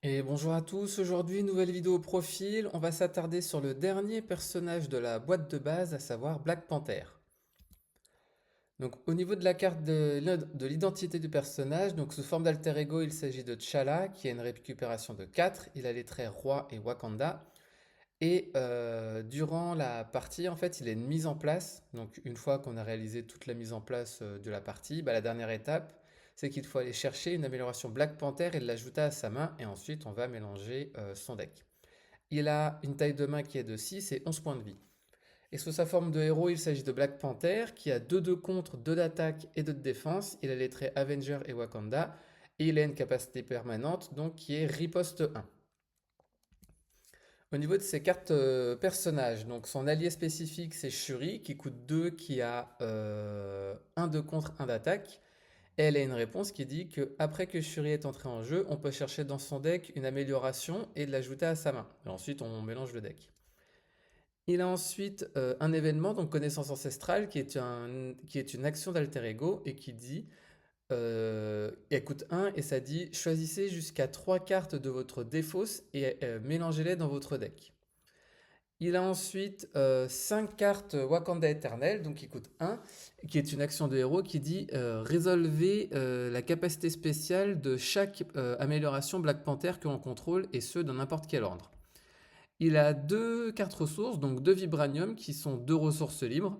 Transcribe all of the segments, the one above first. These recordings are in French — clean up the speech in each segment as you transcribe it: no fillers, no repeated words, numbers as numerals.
Et bonjour à tous, aujourd'hui nouvelle vidéo profil, on va s'attarder sur le dernier personnage de la boîte de base, à savoir Black Panther. Donc au niveau de la carte de l'identité du personnage, donc sous forme d'alter ego, il s'agit de T'Challa qui a une récupération de 4. Il a les traits roi et Wakanda. Et durant la partie, en fait, il a une mise en place. Donc une fois qu'on a réalisé toute la mise en place de la partie, bah, la dernière étape, c'est qu'il faut aller chercher une amélioration Black Panther et l'ajouter à sa main. Et ensuite, on va mélanger son deck. Il a une taille de main qui est de 6 et 11 points de vie. Et sous sa forme de héros, il s'agit de Black Panther qui a 2 de contre, 2 d'attaque et 2 de défense. Il a les traits Avenger et Wakanda. Et il a une capacité permanente donc qui est Riposte 1. Au niveau de ses cartes personnages, donc son allié spécifique c'est Shuri qui coûte 2, qui a 1 de contre, 1 d'attaque. Et elle a une réponse qui dit que après que Shuri est entrée en jeu, on peut chercher dans son deck une amélioration et l'ajouter à sa main. Et ensuite on mélange le deck. Il a ensuite un événement, donc connaissance ancestrale, qui est une action d'alter ego et qui dit, elle coûte 1 et ça dit choisissez jusqu'à 3 cartes de votre défausse et mélangez-les dans votre deck. Il a ensuite 5 cartes Wakanda Éternel, donc qui coûte 1, qui est une action de héros qui dit résolvez la capacité spéciale de chaque amélioration Black Panther que l'on contrôle, et ce dans n'importe quel ordre. Il a 2 cartes ressources, donc 2 vibranium qui sont 2 ressources libres.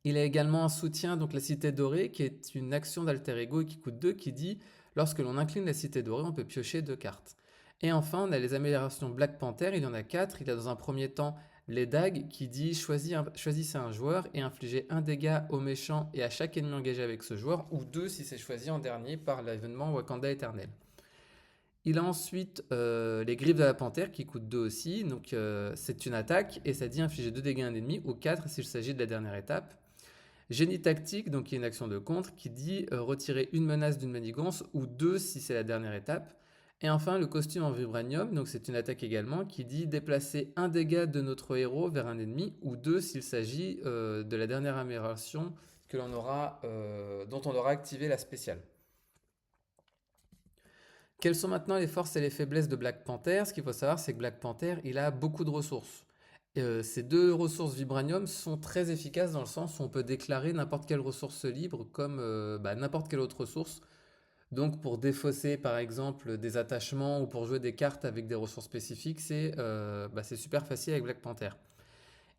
Il a également un soutien, donc la Cité Dorée, qui est une action d'alter ego et qui coûte 2, qui dit lorsque l'on incline la Cité Dorée, on peut piocher 2 cartes. Et enfin, on a les améliorations Black Panther, il y en a 4. Il a dans un premier temps les dagues qui dit choisissez un joueur et infligez un dégât au méchant et à chaque ennemi engagé avec ce joueur, ou 2 si c'est choisi en dernier par l'événement Wakanda Éternel. Il a ensuite les griffes de la panthère qui coûtent 2 aussi, donc c'est une attaque et ça dit infliger 2 dégâts à un ennemi, ou 4 s'il s'agit de la dernière étape. Génie tactique, donc qui est une action de contre, qui dit retirer une menace d'une manigance, ou 2 si c'est la dernière étape. Et enfin, le costume en vibranium, donc c'est une attaque également, qui dit déplacer un dégât de notre héros vers un ennemi, ou 2 s'il s'agit de la dernière amélioration dont on aura activé la spéciale. Quelles sont maintenant les forces et les faiblesses de Black Panther? Ce qu'il faut savoir, c'est que Black Panther, il a beaucoup de ressources. Ces 2 ressources vibranium sont très efficaces dans le sens où on peut déclarer n'importe quelle ressource libre comme n'importe quelle autre ressource. Donc pour défausser par exemple des attachements ou pour jouer des cartes avec des ressources spécifiques, c'est super facile avec Black Panther.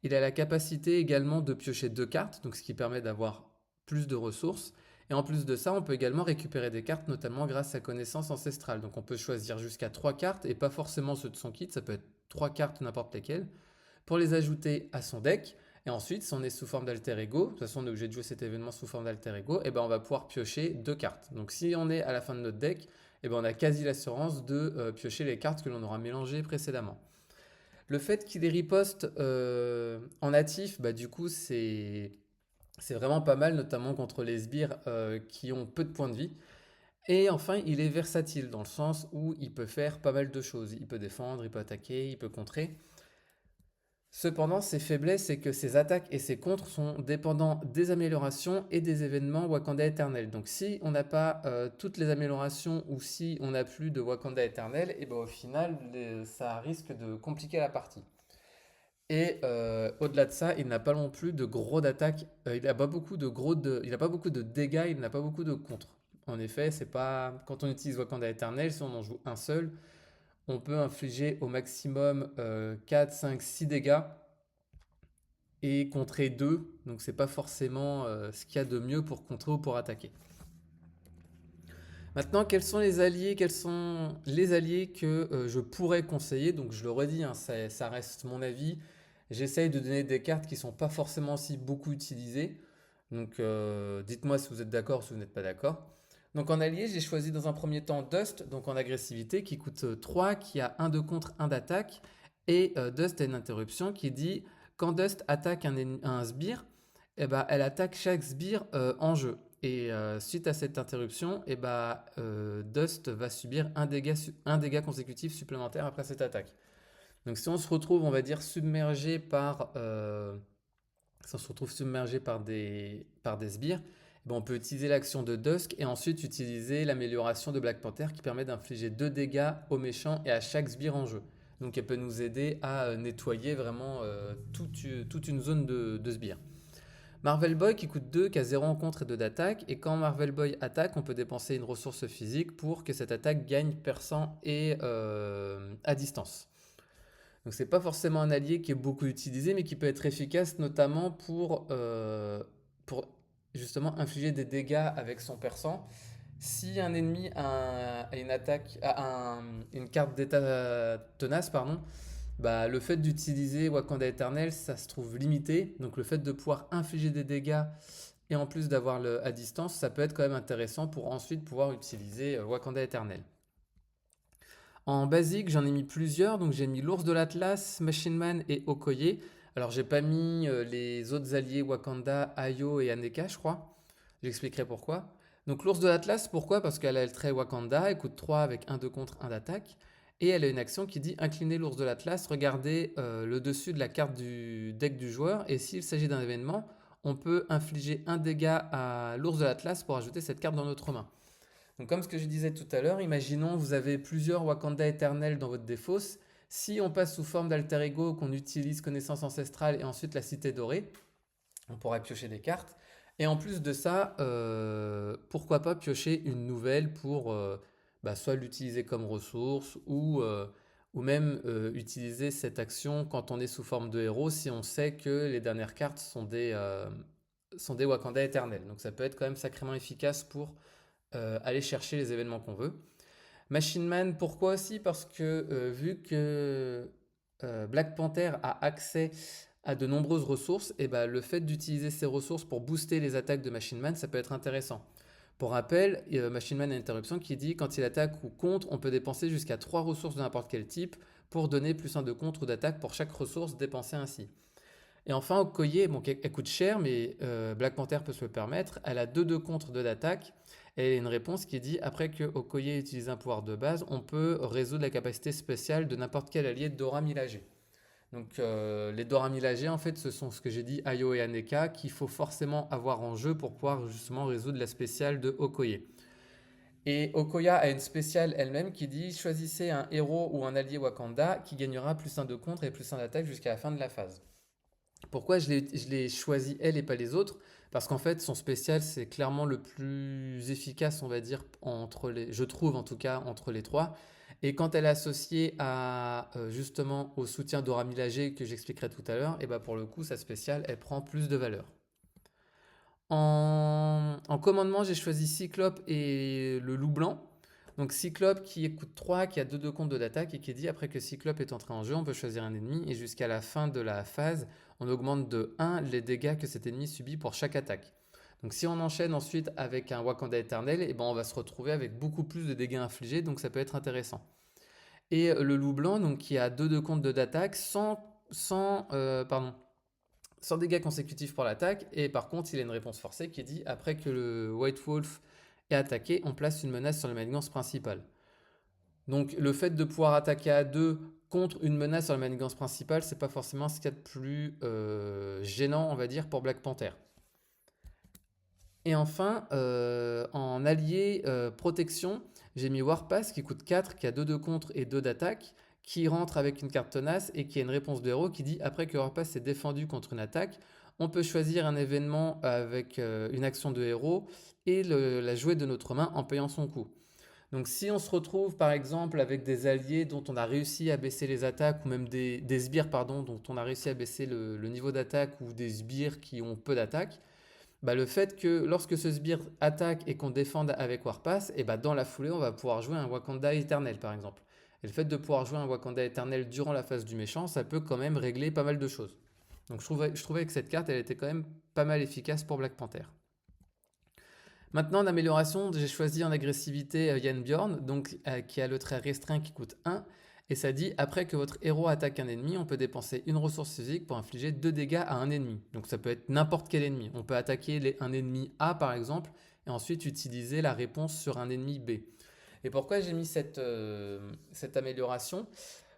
Il a la capacité également de piocher 2 cartes, donc ce qui permet d'avoir plus de ressources. Et en plus de ça, on peut également récupérer des cartes, notamment grâce à connaissance ancestrale. Donc on peut choisir jusqu'à 3 cartes, et pas forcément ceux de son kit, ça peut être 3 cartes n'importe lesquelles, pour les ajouter à son deck. Et ensuite, si on est sous forme d'alter ego, de toute façon on est obligé de jouer cet événement sous forme d'alter ego, et ben on va pouvoir piocher 2 cartes. Donc si on est à la fin de notre deck, et ben on a quasi l'assurance de piocher les cartes que l'on aura mélangées précédemment. Le fait qu'il ait riposte en natif, bah, du coup, c'est vraiment pas mal, notamment contre les sbires qui ont peu de points de vie. Et enfin, il est versatile dans le sens où il peut faire pas mal de choses. Il peut défendre, il peut attaquer, il peut contrer. Cependant, ses faiblesses, c'est que ses attaques et ses contres sont dépendants des améliorations et des événements Wakanda Éternel. Donc si on n'a pas toutes les améliorations, ou si on n'a plus de Wakanda Éternel, et ben au final, ça risque de compliquer la partie. Et au-delà de ça, il n'a pas non plus de gros d'attaque. Il n'a pas beaucoup il n'a pas beaucoup de dégâts, il n'a pas beaucoup de contre. En effet, c'est pas quand on utilise Wakanda Éternel, si on en joue un seul, on peut infliger au maximum 4, 5, 6 dégâts et contrer 2. Donc c'est pas forcément ce qu'il y a de mieux pour contrer ou pour attaquer. Maintenant, quels sont les alliés que je pourrais conseiller? Donc je le redis, hein, ça reste mon avis. J'essaye de donner des cartes qui sont pas forcément si beaucoup utilisées. Donc dites-moi si vous êtes d'accord ou si vous n'êtes pas d'accord. Donc en allié, j'ai choisi dans un premier temps Dust, donc en agressivité, qui coûte 3, qui a un de contre, un d'attaque. Et Dust a une interruption qui dit quand Dust attaque un sbire, eh ben, elle attaque chaque sbire en jeu. Et suite à cette interruption, Dust va subir un dégât consécutif supplémentaire après cette attaque. Donc si on se retrouve, on va dire, si on se retrouve submergé par des sbires, ben, on peut utiliser l'action de Dusk et ensuite utiliser l'amélioration de Black Panther qui permet d'infliger 2 dégâts aux méchants et à chaque sbire en jeu. Donc elle peut nous aider à nettoyer vraiment toute une zone de sbires. Marvel Boy qui coûte 2, qui a 0 en contre et 2 d'attaque. Et quand Marvel Boy attaque, on peut dépenser une ressource physique pour que cette attaque gagne perçant et à distance. Donc c'est pas forcément un allié qui est beaucoup utilisé, mais qui peut être efficace notamment pour justement infliger des dégâts avec son perçant. Si un ennemi a une attaque, une carte d'état tenace, pardon, bah, le fait d'utiliser Wakanda Eternel, ça se trouve limité. Donc le fait de pouvoir infliger des dégâts et en plus d'avoir le à distance, ça peut être quand même intéressant pour ensuite pouvoir utiliser Wakanda Eternel. En basique, j'en ai mis plusieurs. Donc j'ai mis l'ours de l'Atlas, Machine Man et Okoye. Alors j'ai pas mis les autres alliés Wakanda, Ayo et Aneka, je crois. J'expliquerai pourquoi. Donc l'ours de l'Atlas, pourquoi? Parce qu'elle a le trait Wakanda, elle coûte 3 avec 1 de contre, 1 d'attaque. Et elle a une action qui dit incliner l'ours de l'Atlas, regardez le dessus de la carte du deck du joueur. Et s'il s'agit d'un événement, on peut infliger un dégât à l'ours de l'Atlas pour ajouter cette carte dans notre main. Donc comme ce que je disais tout à l'heure, imaginons vous avez plusieurs Wakanda éternels dans votre défausse. Si on passe sous forme d'alter ego, qu'on utilise connaissance ancestrale et ensuite la cité dorée, on pourrait piocher des cartes. Et en plus de ça, pourquoi pas piocher une nouvelle pour soit l'utiliser comme ressource ou même utiliser cette action quand on est sous forme de héros si on sait que les dernières cartes sont des Wakanda éternels. Donc ça peut être quand même sacrément efficace pour aller chercher les événements qu'on veut. Machine Man, pourquoi aussi? Parce que vu que Black Panther a accès à de nombreuses ressources, et ben, le fait d'utiliser ces ressources pour booster les attaques de Machine Man, ça peut être intéressant. Pour rappel, Machine Man a une interruption qui dit quand il attaque ou contre, on peut dépenser jusqu'à 3 ressources de n'importe quel type pour donner plus un de contre ou d'attaque pour chaque ressource dépensée ainsi. Et enfin, Okoye, bon, elle coûte cher, mais Black Panther peut se le permettre. Elle a 2 de contre, 2 d'attaque. Et elle a une réponse qui dit après que Okoye utilise un pouvoir de base, on peut résoudre la capacité spéciale de n'importe quel allié Dora Milaje. Donc les Dora Milaje, en fait, ce sont ce que j'ai dit, Ayo et Aneka, qu'il faut forcément avoir en jeu pour pouvoir justement résoudre la spéciale de Okoye. Et Okoya a une spéciale elle-même qui dit choisissez un héros ou un allié Wakanda qui gagnera plus un de contre et plus un d'attaque jusqu'à la fin de la phase. Pourquoi je l'ai choisi elle et pas les autres? Parce qu'en fait, son spécial, c'est clairement le plus efficace, on va dire, je trouve en tout cas, entre les trois. Et quand elle est associée à, justement au soutien d'Aura Milaje que j'expliquerai tout à l'heure, et bah pour le coup, sa spéciale, elle prend plus de valeur. En commandement, j'ai choisi Cyclope et le loup blanc. Donc Cyclope qui coûte 3, qui a 2 de compte de l'attaque et qui dit après que Cyclope est entré en jeu, on peut choisir un ennemi et jusqu'à la fin de la phase, on augmente de 1 les dégâts que cet ennemi subit pour chaque attaque. Donc si on enchaîne ensuite avec un Wakanda éternel, et ben on va se retrouver avec beaucoup plus de dégâts infligés, donc ça peut être intéressant. Et le loup blanc, donc qui a 2 de compte d'attaque, sans dégâts consécutifs pour l'attaque, et par contre, il a une réponse forcée qui dit après que le White Wolf est attaqué, on place une menace sur la manigance principale. Donc le fait de pouvoir attaquer à deux contre une menace sur la manigance principale, c'est pas forcément ce qu'il y a de plus gênant, on va dire, pour Black Panther. Et enfin, en allié protection, j'ai mis Warpass qui coûte 4, qui a 2 de contre et 2 d'attaque, qui rentre avec une carte tenace et qui a une réponse de héros qui dit après que Warpass est défendu contre une attaque, on peut choisir un événement avec une action de héros et la jouer de notre main en payant son coût. Donc si on se retrouve par exemple avec des alliés dont on a réussi à baisser les attaques, ou même des sbires pardon, dont on a réussi à baisser le niveau d'attaque, ou des sbires qui ont peu d'attaque, bah, le fait que lorsque ce sbire attaque et qu'on défende avec Warpass, et bah, dans la foulée on va pouvoir jouer un Wakanda éternel par exemple. Et le fait de pouvoir jouer un Wakanda éternel durant la phase du méchant, ça peut quand même régler pas mal de choses. Donc je trouvais que cette carte elle était quand même pas mal efficace pour Black Panther. Maintenant, en amélioration, j'ai choisi en agressivité Yann Bjorn, donc, qui a le trait restreint qui coûte 1. Et ça dit, après que votre héros attaque un ennemi, on peut dépenser une ressource physique pour infliger 2 dégâts à un ennemi. Donc ça peut être n'importe quel ennemi. On peut attaquer un ennemi A par exemple, et ensuite utiliser la réponse sur un ennemi B. Et pourquoi j'ai mis cette amélioration?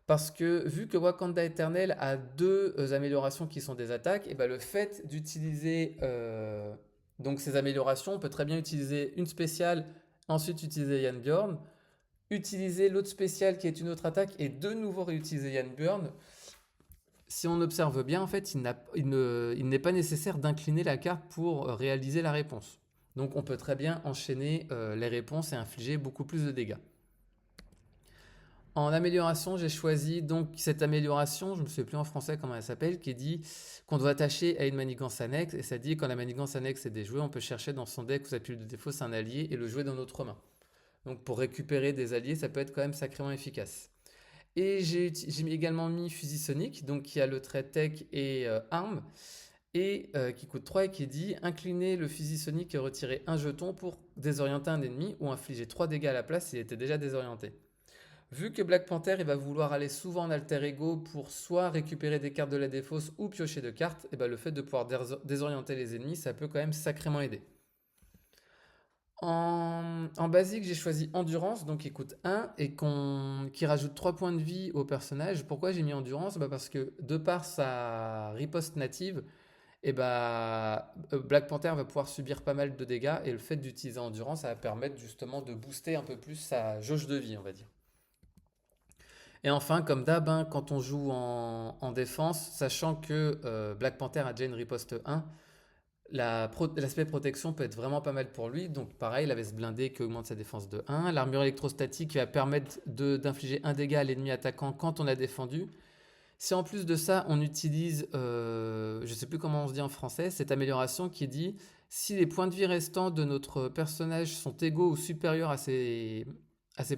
Parce que vu que Wakanda Eternel a deux améliorations qui sont des attaques, et ben le fait d'utiliser Donc ces améliorations, on peut très bien utiliser une spéciale, ensuite utiliser Yann Bjorn, utiliser l'autre spéciale qui est une autre attaque et de nouveau réutiliser Yann Bjorn. Si on observe bien, en fait, il n'est pas nécessaire d'incliner la carte pour réaliser la réponse. Donc on peut très bien enchaîner les réponses et infliger beaucoup plus de dégâts. En amélioration, j'ai choisi donc cette amélioration, je ne me souviens plus en français comment elle s'appelle, qui dit qu'on doit attacher à une manigance annexe. Et ça dit quand la manigance annexe est déjouée, on peut chercher dans son deck ou sa pile de défauts un allié et le jouer dans notre main. Donc pour récupérer des alliés, ça peut être quand même sacrément efficace. Et j'ai également mis fusil sonique, donc qui a le trait tech et arme, et qui coûte 3 et qui dit incliner le fusil sonique et retirer un jeton pour désorienter un ennemi ou infliger 3 dégâts à la place s'il était déjà désorienté. Vu que Black Panther il va vouloir aller souvent en alter ego pour soit récupérer des cartes de la défausse ou piocher de cartes, et ben le fait de pouvoir désorienter les ennemis, ça peut quand même sacrément aider. En basique, j'ai choisi Endurance, donc qui coûte 1 et qui rajoute 3 points de vie au personnage. Pourquoi j'ai mis Endurance? Parce que de par sa riposte native, Black Panther va pouvoir subir pas mal de dégâts et le fait d'utiliser Endurance, ça va permettre justement de booster un peu plus sa jauge de vie, on va dire. Et enfin, comme d'hab, hein, quand on joue en défense, sachant que Black Panther a déjà une riposte 1, l'aspect protection peut être vraiment pas mal pour lui. Donc pareil, il avait ce blindé qui augmente sa défense de 1. L'armure électrostatique qui va permettre d'infliger un dégât à l'ennemi attaquant quand on a défendu. Si en plus de ça, on utilise, je ne sais plus comment on se dit en français, cette amélioration qui dit si les points de vie restants de notre personnage sont égaux ou supérieurs à ses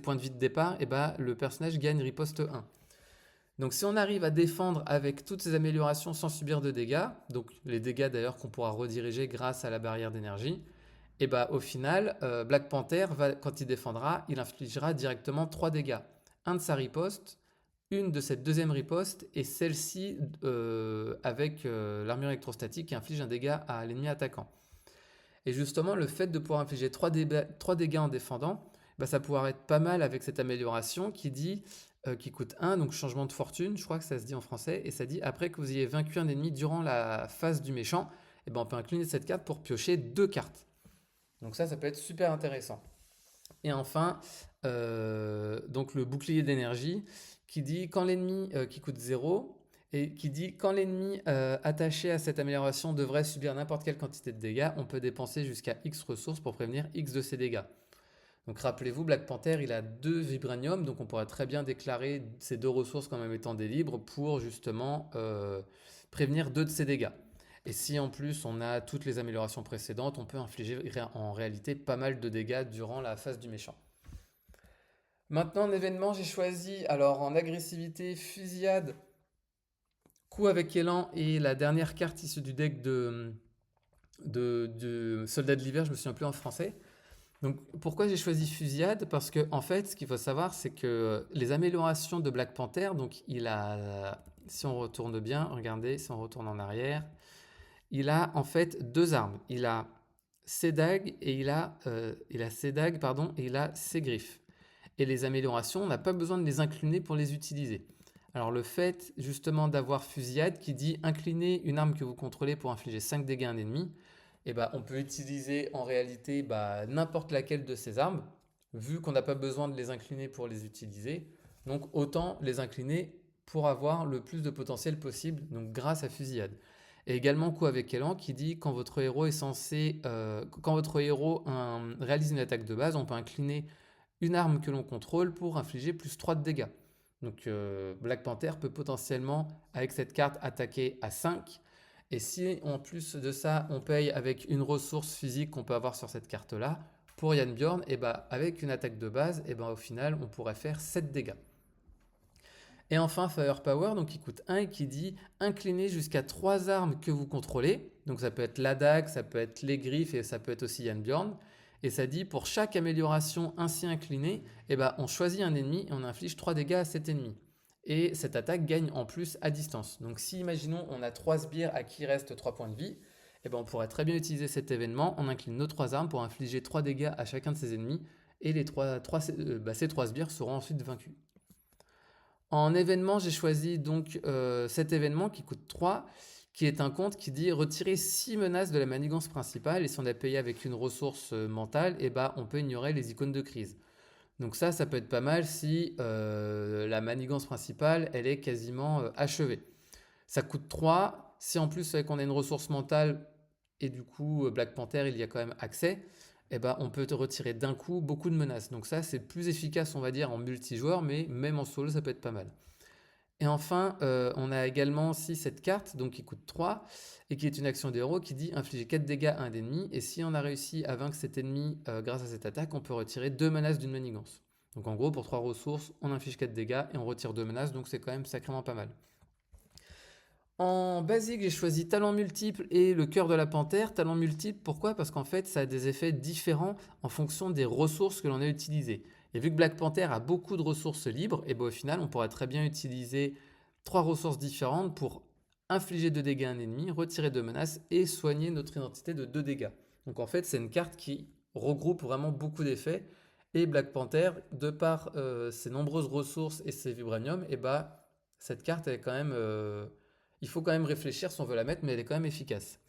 points de vie de départ, et ben, le personnage gagne riposte 1. Donc si on arrive à défendre avec toutes ces améliorations sans subir de dégâts, donc les dégâts d'ailleurs qu'on pourra rediriger grâce à la barrière d'énergie, et bah au final, Black Panther, quand il défendra, il infligera directement 3 dégâts. Un de sa riposte, une de cette deuxième riposte, et celle-ci avec l'armure électrostatique qui inflige un dégât à l'ennemi attaquant. Et justement, le fait de pouvoir infliger 3 dégâts en défendant, bah, ça pourrait être pas mal avec cette amélioration qui dit qui coûte 1, donc changement de fortune, je crois que ça se dit en français, et ça dit après que vous ayez vaincu un ennemi durant la phase du méchant, et ben on peut incliner cette carte pour piocher 2 cartes. Donc ça peut être super intéressant. Et enfin, donc le bouclier d'énergie qui dit quand l'ennemi qui coûte 0 et qui dit quand l'ennemi attaché à cette amélioration devrait subir n'importe quelle quantité de dégâts, on peut dépenser jusqu'à X ressources pour prévenir X de ces dégâts. Donc rappelez-vous, Black Panther, il a 2 vibranium, donc on pourrait très bien déclarer ces 2 ressources comme étant des libres pour justement prévenir 2 de ces dégâts. Et si en plus on a toutes les améliorations précédentes, on peut infliger en réalité pas mal de dégâts durant la phase du méchant. Maintenant, en événement, j'ai choisi, alors en agressivité, fusillade, coup avec élan et la dernière carte issue du deck de Soldat de l'hiver, je me souviens plus en français. Donc pourquoi j'ai choisi fusillade? Parce que en fait, ce qu'il faut savoir, c'est que les améliorations de Black Panther, donc il a, si on retourne bien, regardez, si on retourne en arrière, il a en fait 2 armes. Il a ses dagues et il a ses dagues, pardon, et il a ses griffes. Et les améliorations, on n'a pas besoin de les incliner pour les utiliser. Alors le fait justement d'avoir fusillade qui dit incliner une arme que vous contrôlez pour infliger 5 dégâts à un ennemi, et on peut utiliser en réalité n'importe laquelle de ces armes, vu qu'on n'a pas besoin de les incliner pour les utiliser. Donc autant les incliner pour avoir le plus de potentiel possible, donc grâce à fusillade. Et également coup avec élan qui dit quand votre héros est censé, quand votre héros réalise une attaque de base, on peut incliner une arme que l'on contrôle pour infliger plus 3 de dégâts. Donc Black Panther peut potentiellement, avec cette carte, attaquer à 5. Et si en plus de ça, on paye avec une ressource physique qu'on peut avoir sur cette carte-là, pour Yann Bjorn, avec une attaque de base, au final, on pourrait faire 7 dégâts. Et enfin, Firepower, donc qui coûte 1 et qui dit incliner jusqu'à 3 armes que vous contrôlez. Donc ça peut être la dague, ça peut être les griffes et ça peut être aussi Yann Bjorn. Et ça dit pour chaque amélioration ainsi inclinée, on choisit un ennemi et on inflige 3 dégâts à cet ennemi. Et cette attaque gagne en plus à distance. Donc si imaginons on a 3 sbires à qui reste 3 points de vie, on pourrait très bien utiliser cet événement, on incline nos 3 armes pour infliger 3 dégâts à chacun de ces ennemis et ces 3 sbires seront ensuite vaincus. En événement, j'ai choisi donc cet événement qui coûte 3, qui est un compte qui dit retirer 6 menaces de la manigance principale, et si on a payé avec une ressource mentale, et bah, on peut ignorer les icônes de crise. Donc ça peut être pas mal si la manigance principale, elle est quasiment achevée. Ça coûte 3. Si en plus on a une ressource mentale, et du coup Black Panther, il y a quand même accès, eh ben, on peut te retirer d'un coup beaucoup de menaces. Donc ça, c'est plus efficace, on va dire, en multijoueur, mais même en solo, ça peut être pas mal. Et enfin, on a également aussi cette carte, donc qui coûte 3 et qui est une action de héros qui dit infliger 4 dégâts à un ennemi. Et si on a réussi à vaincre cet ennemi grâce à cette attaque, on peut retirer 2 menaces d'une manigance. Donc en gros, pour 3 ressources, on inflige 4 dégâts et on retire 2 menaces, donc c'est quand même sacrément pas mal. En basique, j'ai choisi talent multiple et le cœur de la panthère. Talent multiple, pourquoi? Parce qu'en fait, ça a des effets différents en fonction des ressources que l'on a utilisées. Et vu que Black Panther a beaucoup de ressources libres, et ben au final, on pourrait très bien utiliser 3 ressources différentes pour infliger 2 dégâts à un ennemi, retirer 2 menaces et soigner notre identité de 2 dégâts. Donc en fait, c'est une carte qui regroupe vraiment beaucoup d'effets. Et Black Panther, de par ses nombreuses ressources et ses vibraniums, et bah, cette carte, elle est quand même il faut quand même réfléchir si on veut la mettre, mais elle est quand même efficace.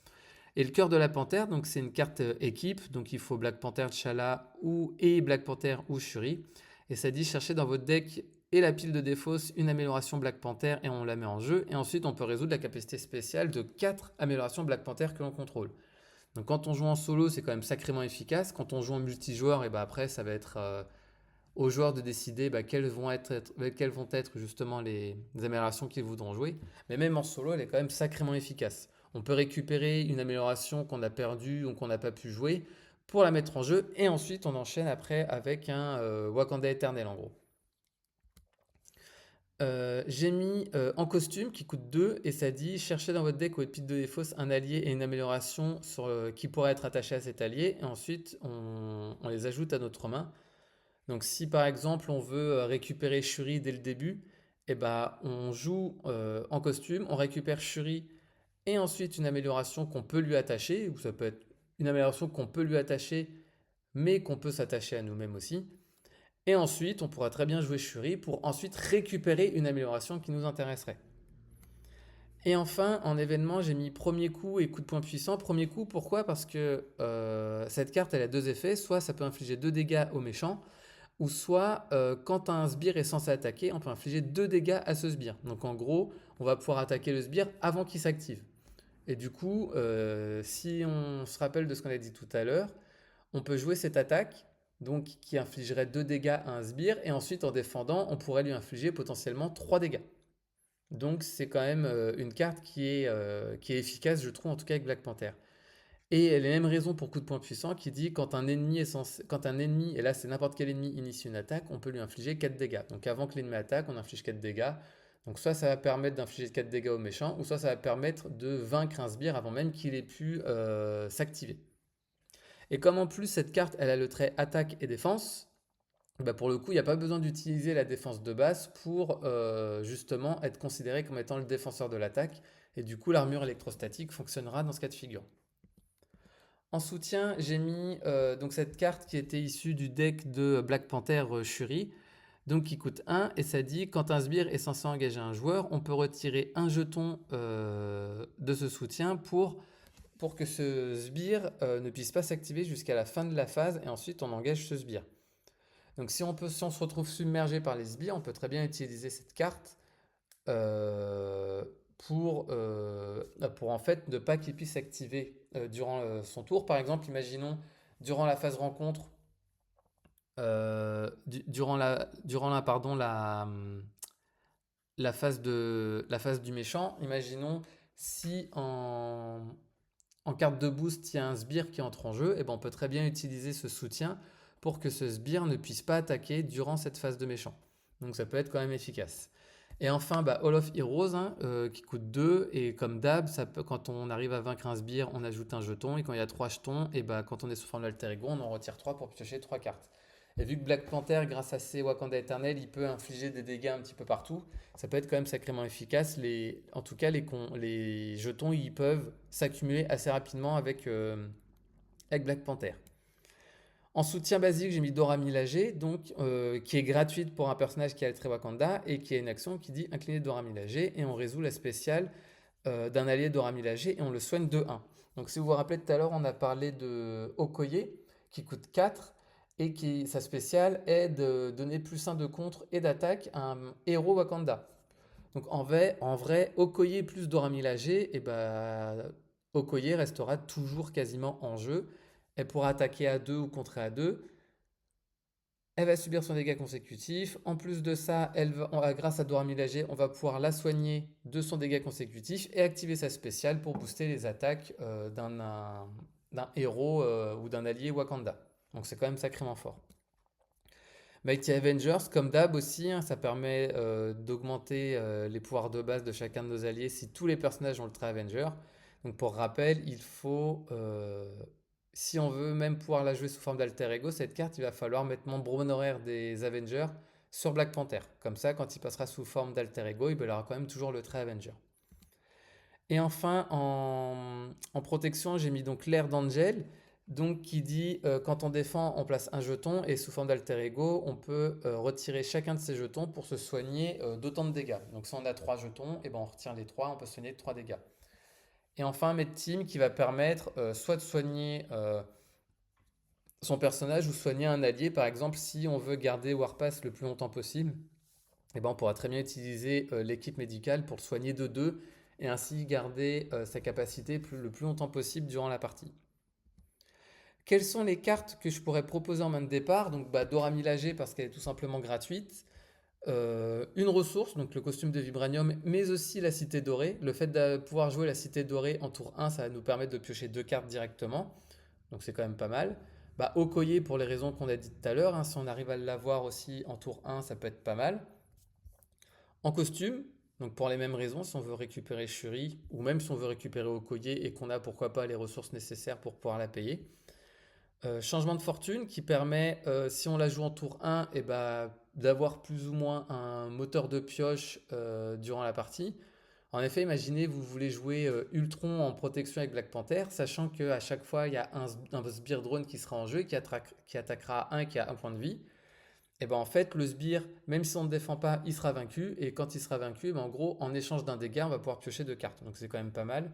Et le cœur de la panthère, donc c'est une carte équipe, donc il faut Black Panther, T'Challa et Black Panther ou Shuri. Et ça dit chercher dans votre deck et la pile de défausse une amélioration Black Panther et on la met en jeu. Et ensuite on peut résoudre la capacité spéciale de 4 améliorations Black Panther que l'on contrôle. Donc quand on joue en solo, c'est quand même sacrément efficace. Quand on joue en multijoueur, et bah après ça va être aux joueurs de décider quelles vont être justement les améliorations qu'ils voudront jouer. Mais même en solo, elle est quand même sacrément efficace. On peut récupérer une amélioration qu'on a perdue ou qu'on n'a pas pu jouer pour la mettre en jeu et ensuite on enchaîne après avec un Wakanda éternel en gros. J'ai mis en costume qui coûte 2 et ça dit cherchez dans votre deck ou votre pile de défausse un allié et une amélioration qui pourrait être attachée à cet allié et ensuite on les ajoute à notre main. Donc si par exemple on veut récupérer Shuri dès le début, eh ben, on joue en costume, on récupère Shuri et ensuite une amélioration qu'on peut lui attacher, ou ça peut être une amélioration qu'on peut lui attacher, mais qu'on peut s'attacher à nous-mêmes aussi. Et ensuite, on pourra très bien jouer Shuri pour ensuite récupérer une amélioration qui nous intéresserait. Et enfin, en événement, j'ai mis premier coup et coup de poing puissant. Premier coup, pourquoi? Parce que cette carte, elle a 2 effets. Soit ça peut infliger 2 dégâts aux méchants, ou soit quand un sbire est censé attaquer, on peut infliger 2 dégâts à ce sbire. Donc en gros, on va pouvoir attaquer le sbire avant qu'il s'active. Et du coup, si on se rappelle de ce qu'on a dit tout à l'heure, on peut jouer cette attaque, donc qui infligerait 2 dégâts à un sbire, et ensuite en défendant, on pourrait lui infliger potentiellement 3 dégâts. Donc c'est quand même une carte qui est efficace, je trouve, en tout cas avec Black Panther. Et elle a les mêmes raisons pour coup de poing puissant qui dit quand un ennemi, et là c'est n'importe quel ennemi, initie une attaque, on peut lui infliger 4 dégâts. Donc avant que l'ennemi attaque, on inflige 4 dégâts. Donc soit ça va permettre d'infliger 4 dégâts au méchant, ou soit ça va permettre de vaincre un sbire avant même qu'il ait pu s'activer. Et comme en plus cette carte, elle a le trait attaque et défense, bah pour le coup, il n'y a pas besoin d'utiliser la défense de base pour justement être considéré comme étant le défenseur de l'attaque. Et du coup, l'armure électrostatique fonctionnera dans ce cas de figure. En soutien, j'ai mis donc cette carte qui était issue du deck de Black Panther Shuri, donc qui coûte 1, et ça dit quand un sbire est censé engager un joueur, on peut retirer un jeton de ce soutien pour que ce sbire ne puisse pas s'activer jusqu'à la fin de la phase, et ensuite on engage ce sbire. Donc si on se retrouve submergé par les sbires, on peut très bien utiliser cette carte euh, pour en fait ne pas qu'il puisse s'activer durant son tour. Par exemple, imaginons durant la phase rencontre, pardon, la phase du méchant, imaginons si en carte de boost, il y a un sbire qui entre en jeu, et ben on peut très bien utiliser ce soutien pour que ce sbire ne puisse pas attaquer durant cette phase de méchant. Donc ça peut être quand même efficace. Et enfin, bah, Hall of Heroes, hein, qui coûte 2, et comme d'hab, quand on arrive à vaincre un sbire, on ajoute un jeton, et quand il y a 3 jetons, et bah, quand on est sous forme d'alter ego, on en retire 3 pour piocher 3 cartes. Et vu que Black Panther, grâce à ses Wakanda éternels, il peut infliger des dégâts un petit peu partout, ça peut être quand même sacrément efficace. En tout cas, les jetons, ils peuvent s'accumuler assez rapidement avec Black Panther. En soutien basique, j'ai mis Dora Milaje, donc, qui est gratuite pour un personnage qui a le trait Wakanda et qui a une action qui dit incliner Dora Milaje, et on résout la spéciale d'un allié d'Aura Millager et on le soigne de 1. Donc si vous vous rappelez tout à l'heure, on a parlé de Okoye qui coûte 4 et qui sa spéciale est de donner plus 1 de contre et d'attaque à un héros Wakanda. Donc en vrai Okoye plus Dora Milaje, et bah, Okoye restera toujours quasiment en jeu. Elle pourra attaquer à 2 ou contrer à 2. Elle va subir son dégât consécutif. En plus de ça, grâce à Dora Milaje, on va pouvoir la soigner de son dégât consécutif et activer sa spéciale pour booster les attaques d'un héros ou d'un allié Wakanda. Donc c'est quand même sacrément fort. Mighty Avengers, comme d'hab aussi, hein, ça permet d'augmenter les pouvoirs de base de chacun de nos alliés si tous les personnages ont le trait Avenger. Donc pour rappel, si on veut même pouvoir la jouer sous forme d'alter ego, cette carte, il va falloir mettre membre honoraire des Avengers sur Black Panther. Comme ça, quand il passera sous forme d'alter ego, il aura quand même toujours le trait Avenger. Et enfin, en protection, j'ai mis donc l'air d'Angel, donc qui dit quand on défend, on place un jeton et sous forme d'alter ego, on peut retirer chacun de ces jetons pour se soigner d'autant de dégâts. Donc si on a 3 jetons, et ben on retire les 3, on peut se soigner de 3 dégâts. Et enfin, Medteam qui va permettre soit de soigner son personnage ou soigner un allié. Par exemple, si on veut garder Warpass le plus longtemps possible, et ben on pourra très bien utiliser l'équipe médicale pour le soigner de 2 et ainsi garder sa capacité le plus longtemps possible durant la partie. Quelles sont les cartes que je pourrais proposer en main de départ? Donc bah, Dora Milaje parce qu'elle est tout simplement gratuite. Une ressource, donc le costume de Vibranium, mais aussi la Cité Dorée. Le fait de pouvoir jouer la Cité Dorée en tour 1, ça va nous permettre de piocher 2 cartes directement. Donc c'est quand même pas mal. Bah, Okoye pour les raisons qu'on a dites tout à l'heure. Hein, si on arrive à l'avoir aussi en tour 1, ça peut être pas mal. En costume, donc pour les mêmes raisons, si on veut récupérer Shuri, ou même si on veut récupérer Okoye et qu'on a pourquoi pas les ressources nécessaires pour pouvoir la payer. Changement de fortune qui permet, si on la joue en tour 1, et bah, d'avoir plus ou moins un moteur de pioche durant la partie. En effet, imaginez, vous voulez jouer Ultron en protection avec Black Panther, sachant qu'à chaque fois, il y a un sbire drone qui sera en jeu, qui attaquera un qui a un point de vie. Et ben en fait, le sbire, même si on ne défend pas, il sera vaincu. Et quand il sera vaincu, ben en gros, en échange d'un dégât, on va pouvoir piocher 2 cartes. Donc c'est quand même pas mal.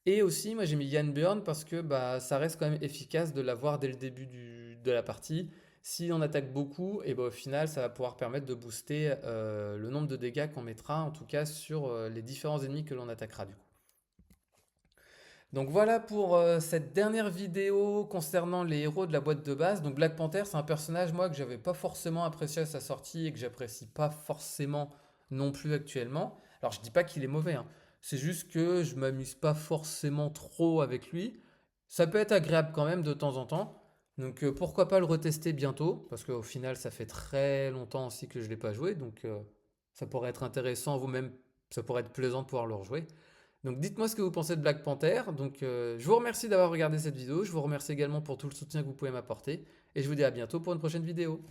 Et aussi, moi j'ai mis Yann Burn parce que bah, ça reste quand même efficace de l'avoir dès le début de la partie. Si on attaque beaucoup, et bah, au final, ça va pouvoir permettre de booster le nombre de dégâts qu'on mettra, en tout cas sur les différents ennemis que l'on attaquera du coup. Donc voilà pour cette dernière vidéo concernant les héros de la boîte de base. Donc Black Panther, c'est un personnage moi que j'avais pas forcément apprécié à sa sortie et que j'apprécie pas forcément non plus actuellement. Alors je dis pas qu'il est mauvais, hein. C'est juste que je m'amuse pas forcément trop avec lui. Ça peut être agréable quand même de temps en temps. Donc pourquoi pas le retester bientôt, parce qu'au final ça fait très longtemps aussi que je l'ai pas joué, donc ça pourrait être intéressant vous-même, ça pourrait être plaisant de pouvoir le rejouer. Donc dites-moi ce que vous pensez de Black Panther. Donc je vous remercie d'avoir regardé cette vidéo. Je vous remercie également pour tout le soutien que vous pouvez m'apporter. Et je vous dis à bientôt pour une prochaine vidéo.